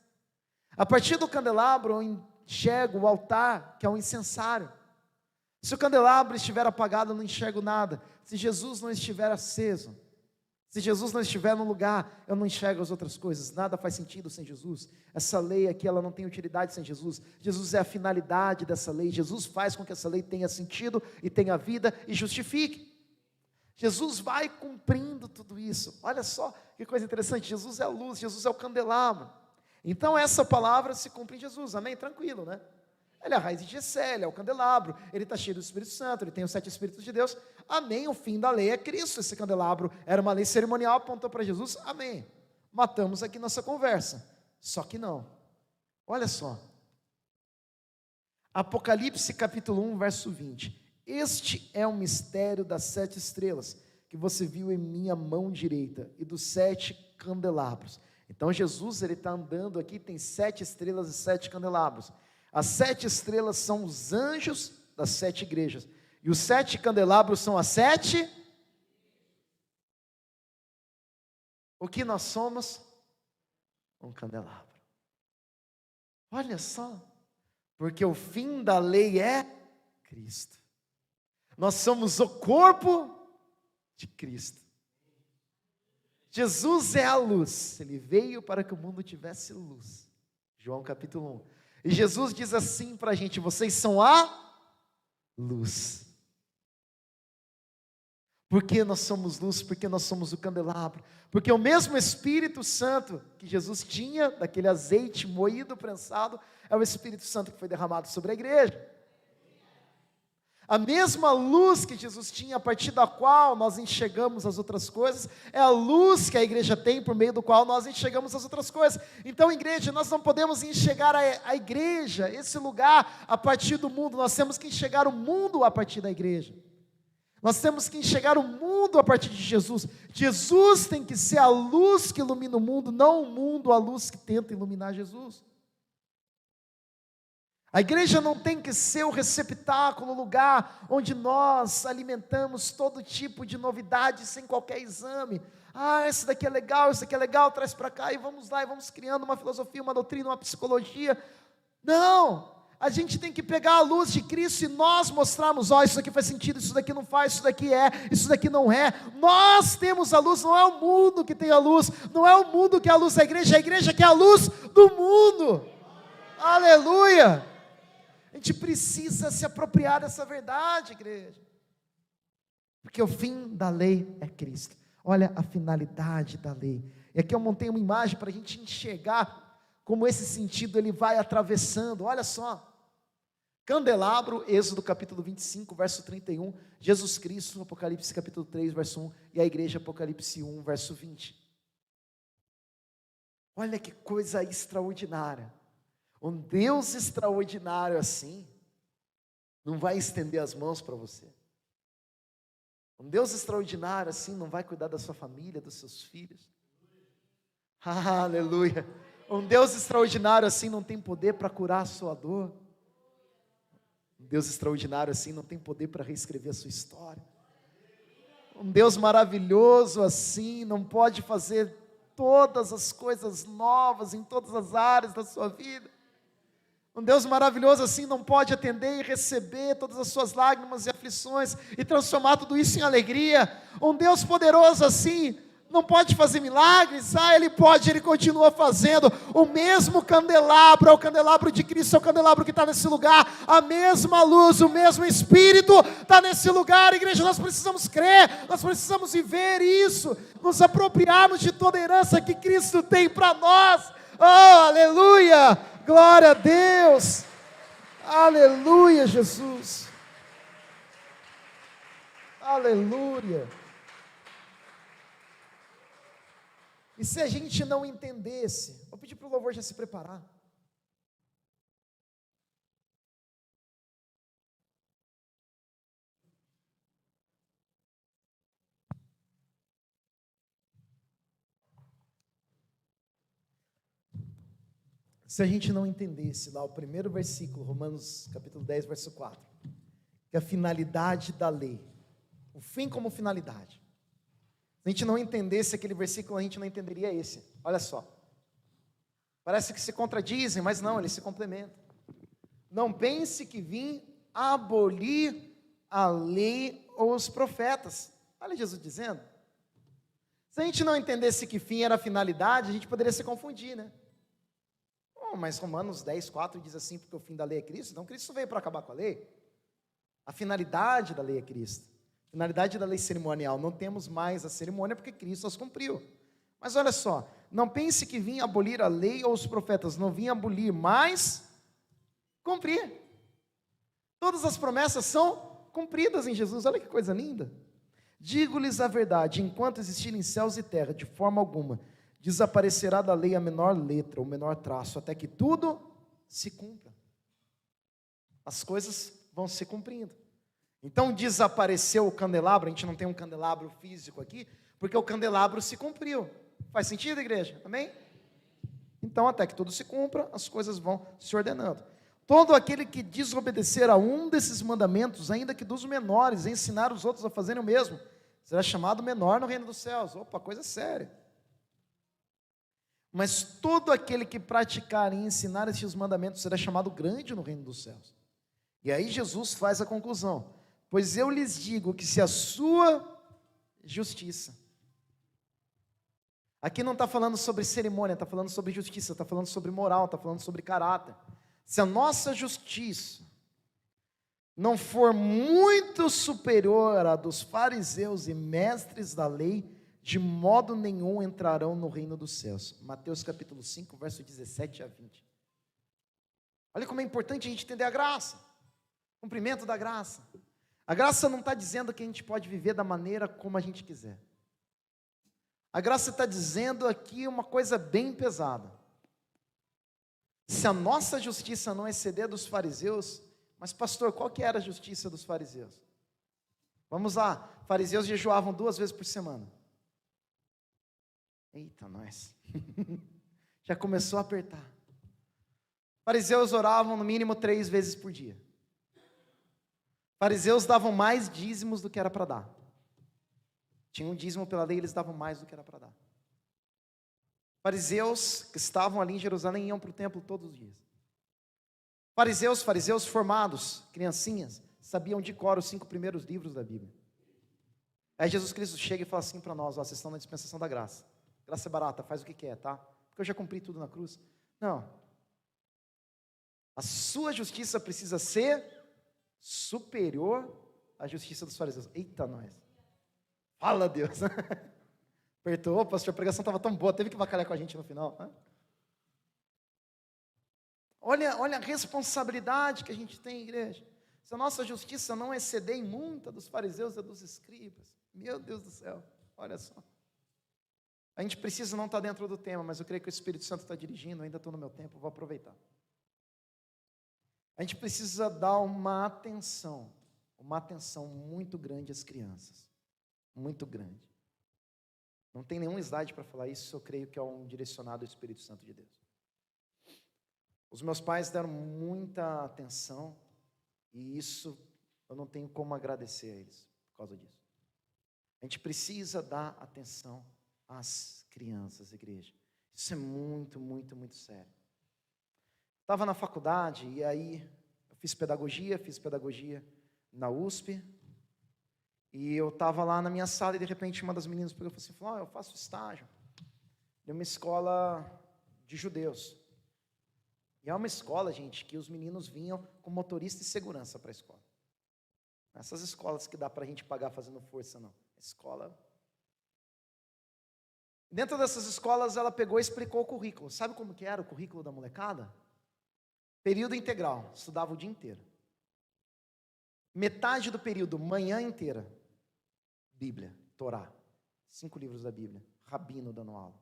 A partir do candelabro eu enxergo o altar, que é um incensário. Se o candelabro estiver apagado, eu não enxergo nada. Se Jesus não estiver aceso, se Jesus não estiver no lugar, eu não enxergo as outras coisas. Nada faz sentido sem Jesus. Essa lei aqui, ela não tem utilidade sem Jesus. Jesus é a finalidade dessa lei. Jesus faz com que essa lei tenha sentido e tenha vida e justifique. Jesus vai cumprindo tudo isso. Olha só que coisa interessante. Jesus é a luz, Jesus é o candelabro. Então essa palavra se cumpre em Jesus, amém? Tranquilo, né? Ele é a raiz de Jessé, ele é o candelabro, ele está cheio do Espírito Santo, ele tem os 7 Espíritos de Deus, amém? O fim da lei é Cristo. Esse candelabro era uma lei cerimonial, apontou para Jesus, amém? Matamos aqui nossa conversa, só que não. Olha só, Apocalipse capítulo 1, verso 20, Este é o mistério das 7 estrelas, que você viu em minha mão direita, e dos 7 candelabros. Então Jesus, ele está andando aqui, tem 7 estrelas e 7 candelabros. As 7 estrelas são os anjos das 7 igrejas, e os 7 candelabros são as 7. O que nós somos? Um candelabro. Olha só, porque o fim da lei é Cristo. Nós somos o corpo de Cristo. Jesus é a luz, ele veio para que o mundo tivesse luz. João capítulo 1. E Jesus diz assim para a gente: vocês são a luz. Por que nós somos luz? Porque nós somos o candelabro. Porque o mesmo Espírito Santo que Jesus tinha, daquele azeite moído, prensado, é o Espírito Santo que foi derramado sobre a igreja. A mesma luz que Jesus tinha, a partir da qual nós enxergamos as outras coisas, é a luz que a igreja tem, por meio do qual nós enxergamos as outras coisas. Então, igreja, nós não podemos enxergar a igreja, esse lugar, a partir do mundo. Nós temos que enxergar o mundo a partir da igreja. Nós temos que enxergar o mundo a partir de Jesus. Jesus tem que ser a luz que ilumina o mundo, não o mundo a luz que tenta iluminar Jesus. A igreja não tem que ser o receptáculo, o lugar onde nós alimentamos todo tipo de novidade sem qualquer exame. Esse daqui é legal, traz para cá e vamos lá e vamos criando uma filosofia, uma doutrina, uma psicologia. Não! A gente tem que pegar a luz de Cristo e nós mostrarmos: isso aqui faz sentido, isso daqui não faz, isso daqui é, isso daqui não é. Nós temos a luz, não é o mundo que tem a luz, não é o mundo que é a luz da igreja, é a igreja que é a luz do mundo. Aleluia! A gente precisa se apropriar dessa verdade, igreja. Porque o fim da lei é Cristo. Olha a finalidade da lei. E aqui eu montei uma imagem para a gente enxergar como esse sentido ele vai atravessando. Olha só. Candelabro, Êxodo capítulo 25, verso 31. Jesus Cristo, Apocalipse capítulo 3, verso 1. E a igreja, Apocalipse 1, verso 20. Olha que coisa extraordinária. Um Deus extraordinário assim, não vai estender as mãos para você. Um Deus extraordinário assim, não vai cuidar da sua família, dos seus filhos. Aleluia. Um Deus extraordinário assim, não tem poder para curar a sua dor. Um Deus extraordinário assim, não tem poder para reescrever a sua história. Um Deus maravilhoso assim, não pode fazer todas as coisas novas em todas as áreas da sua vida. Um Deus maravilhoso assim não pode atender e receber todas as suas lágrimas e aflições e transformar tudo isso em alegria. Um Deus poderoso assim não pode fazer milagres. Ele pode, Ele continua fazendo. O mesmo candelabro é o candelabro de Cristo, é o candelabro que está nesse lugar. A mesma luz, o mesmo Espírito está nesse lugar. Igreja, nós precisamos crer, nós precisamos viver isso, nos apropriarmos de toda a herança que Cristo tem para nós. Aleluia! Glória a Deus, aleluia, Jesus, aleluia. E se a gente não entendesse, vou pedir para o louvor já se preparar. Se a gente não entendesse lá o primeiro versículo, Romanos capítulo 10, verso 4, que a finalidade da lei, o fim como finalidade, se a gente não entendesse aquele versículo, a gente não entenderia esse. Olha só, parece que se contradizem, mas não, eles se complementam. Não pense que vim abolir a lei ou os profetas. Olha Jesus dizendo. Se a gente não entendesse que fim era a finalidade, a gente poderia se confundir, né? Mas Romanos 10, 4 diz assim: porque o fim da lei é Cristo. Então Cristo veio para acabar com a lei. A finalidade da lei é Cristo. A finalidade da lei cerimonial, não temos mais a cerimônia porque Cristo as cumpriu. Mas olha só, não pense que vim abolir a lei ou os profetas. Não vim abolir, mas cumprir. Todas as promessas são cumpridas em Jesus. Olha que coisa linda. Digo-lhes a verdade: enquanto existirem céus e terra, de forma alguma desaparecerá da lei a menor letra, o menor traço, até que tudo se cumpra. As coisas vão se cumprindo. Então desapareceu o candelabro, a gente não tem um candelabro físico aqui, porque o candelabro se cumpriu. Faz sentido, igreja? Amém? Então, até que tudo se cumpra, as coisas vão se ordenando. Todo aquele que desobedecer a um desses mandamentos, ainda que dos menores, e ensinar os outros a fazerem o mesmo, será chamado menor no reino dos céus. Opa, coisa séria. Mas todo aquele que praticar e ensinar estes mandamentos será chamado grande no reino dos céus. E aí Jesus faz a conclusão: pois eu lhes digo que se a sua justiça, aqui não está falando sobre cerimônia, está falando sobre justiça, está falando sobre moral, está falando sobre caráter. Se a nossa justiça não for muito superior à dos fariseus e mestres da lei, de modo nenhum entrarão no reino dos céus. Mateus capítulo 5, verso 17 a 20. Olha como é importante a gente entender a graça, o cumprimento da graça. A graça não está dizendo que a gente pode viver da maneira como a gente quiser. A graça está dizendo aqui uma coisa bem pesada. Se a nossa justiça não exceder dos fariseus, mas pastor, qual que era a justiça dos fariseus? Vamos lá, fariseus jejuavam 2 vezes por semana. Eita, nós. Já começou a apertar. Fariseus oravam no mínimo 3 vezes por dia. Fariseus davam mais dízimos do que era para dar. Tinha um dízimo pela lei, eles davam mais do que era para dar. Fariseus que estavam ali em Jerusalém iam para o templo todos os dias. Fariseus formados, criancinhas, sabiam de cor os 5 primeiros livros da Bíblia. Aí Jesus Cristo chega e fala assim para nós: ó, vocês estão na dispensação da graça. Graça é barata, faz o que quer, tá? Porque eu já cumpri tudo na cruz. Não. A sua justiça precisa ser superior à justiça dos fariseus. Eita, nós. Fala, Deus. Apertou, pastor, a pregação estava tão boa, teve que bacalhar com a gente no final. Né? Olha a responsabilidade que a gente tem, igreja. Se a nossa justiça não exceder em muita dos fariseus e dos escribas, meu Deus do céu, olha só. A gente precisa não estar dentro do tema, mas eu creio que o Espírito Santo está dirigindo, ainda estou no meu tempo, vou aproveitar. A gente precisa dar uma atenção muito grande às crianças, muito grande. Não tem nenhum slide para falar isso, eu creio que é um direcionado ao Espírito Santo de Deus. Os meus pais deram muita atenção, e isso eu não tenho como agradecer a eles por causa disso. A gente precisa dar atenção às crianças, igreja. Isso é muito, muito, muito sério. Estava na faculdade, e aí eu fiz pedagogia na USP, e eu estava lá na minha sala, e de repente uma das meninas pegou e falou assim, eu faço estágio em uma escola de judeus. E é uma escola, gente, que os meninos vinham com motorista e segurança para a escola. Essas escolas que dá para a gente pagar fazendo força, não. Escola. Dentro dessas escolas, ela pegou e explicou o currículo. Sabe como que era o currículo da molecada? Período integral, estudava o dia inteiro. Metade do período, manhã inteira, Bíblia, Torá, 5 livros da Bíblia, rabino dando aula.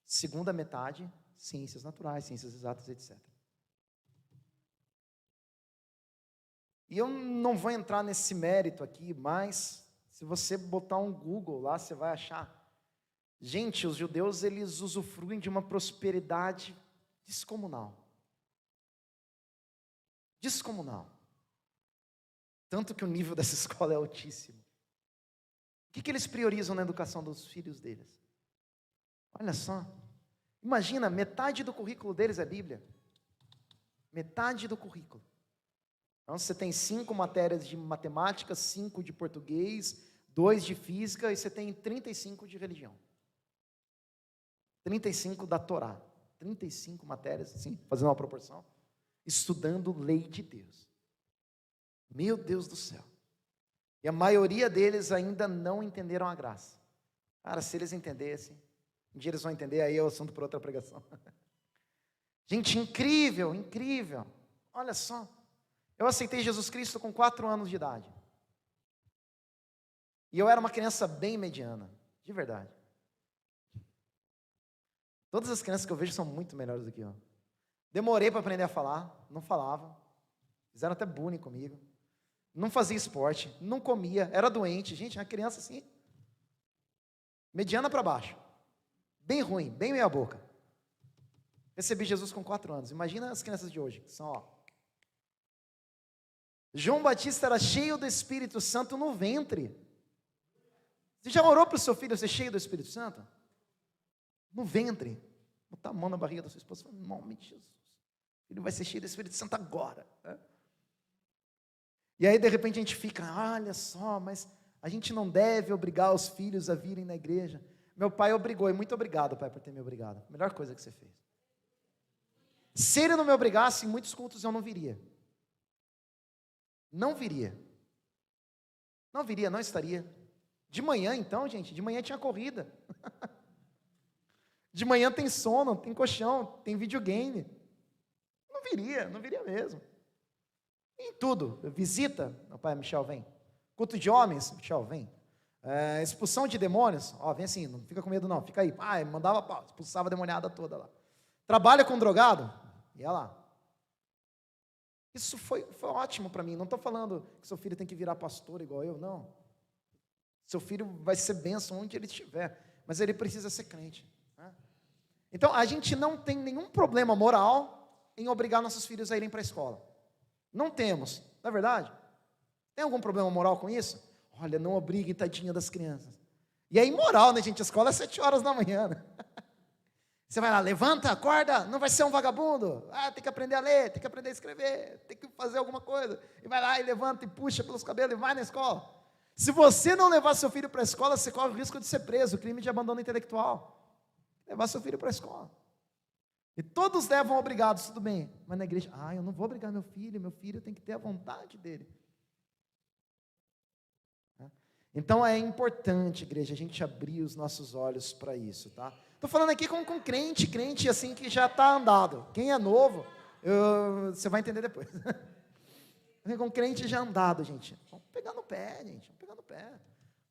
Segunda metade, ciências naturais, ciências exatas, etc. E eu não vou entrar nesse mérito aqui, mas se você botar um Google lá, você vai achar. Gente, os judeus, eles usufruem de uma prosperidade descomunal. Descomunal. Tanto que o nível dessa escola é altíssimo. O que eles priorizam na educação dos filhos deles? Olha só. Imagina, metade do currículo deles é Bíblia. Metade do currículo. Então, você tem 5 matérias de matemática, 5 de português, 2 de física, e você tem 35 de religião. 35 da Torá. 35 matérias, assim, fazendo uma proporção, estudando lei de Deus. Meu Deus do céu. E a maioria deles ainda não entenderam a graça. Cara, se eles entendessem, um dia eles vão entender, aí é o assunto para outra pregação. Gente, incrível, incrível. Olha só. Eu aceitei Jesus Cristo com 4 anos de idade. E eu era uma criança bem mediana, de verdade. Todas as crianças que eu vejo são muito melhores do que eu. Demorei para aprender a falar, não falava. Fizeram até bullying comigo. não fazia esporte, não comia, era doente. Gente, uma criança assim, mediana para baixo, bem ruim, bem meia boca. Recebi Jesus com 4 anos. Imagina as crianças de hoje, que são, ó. João Batista era cheio do Espírito Santo no ventre. Você já orou para o seu filho ser cheio do Espírito Santo? No ventre. Botar a mão na barriga da sua esposa e falar, em nome de Jesus, ele vai ser cheio do Espírito Santo agora. E aí de repente a gente fica, olha só, mas a gente não deve obrigar os filhos a virem na igreja. Meu pai obrigou, e muito obrigado, pai, por ter me obrigado. Melhor coisa que você fez. Se ele não me obrigasse, em muitos cultos eu não viria. Não viria. Não viria, não estaria. De manhã então, gente, de manhã tinha corrida. De manhã tem sono, tem colchão, tem videogame. Não viria mesmo. Em tudo, visita, meu pai, Michel, vem. Culto de homens, Michel, vem. Expulsão de demônios, ó, vem assim, não fica com medo não, fica aí. Mandava pau, expulsava a demoniada toda lá. Trabalha com drogado, ia lá. Isso foi ótimo para mim. Não estou falando que seu filho tem que virar pastor igual eu, não. Seu filho vai ser bênção onde ele estiver, mas ele precisa ser crente. Né? Então, a gente não tem nenhum problema moral em obrigar nossos filhos a irem para a escola. Não temos, não é verdade? Tem algum problema moral com isso? Olha, não obrigue, tadinha das crianças. E é imoral, né, gente? A escola é 7 horas da manhã, né? Você vai lá, levanta, acorda, não vai ser um vagabundo. Tem que aprender a ler, tem que aprender a escrever, tem que fazer alguma coisa. E vai lá e levanta e puxa pelos cabelos e vai na escola. Se você não levar seu filho para a escola, você corre o risco de ser preso, crime de abandono intelectual. Levar seu filho para a escola. E todos levam obrigados, tudo bem. Mas na igreja, eu não vou obrigar meu filho tem que ter a vontade dele. Então é importante, igreja, a gente abrir os nossos olhos para isso, tá? Estou falando aqui com crente assim que já está andado. Quem é novo, você vai entender depois. Com crente já andado, gente. Vamos pegar no pé, gente. Vamos pegar no pé.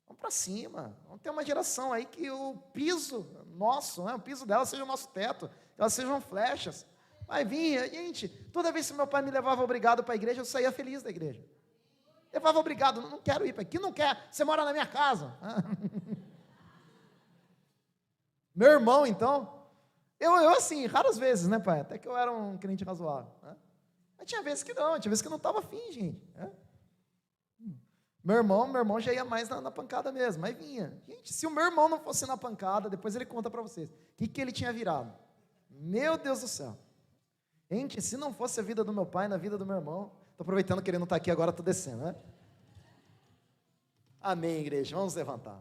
Vamos para cima. Vamos ter uma geração aí que o piso nosso, né, o piso dela seja o nosso teto. Que elas sejam flechas. Vai vir, gente. Toda vez que meu pai me levava obrigado para a igreja, eu saía feliz da igreja. Levava obrigado. Não quero ir para aqui. Não quer. Você mora na minha casa. Meu irmão, então. Eu assim, raras vezes, né, pai? Até que eu era um crente razoável. Né? Mas tinha vezes que não estava afim, gente. Né? Meu irmão já ia mais na pancada mesmo, mas vinha. Gente, se o meu irmão não fosse na pancada, depois ele conta para vocês. O que ele tinha virado? Meu Deus do céu. Gente, se não fosse a vida do meu pai, na vida do meu irmão, estou aproveitando que ele não está aqui agora, estou descendo, né? Amém, igreja, vamos levantar.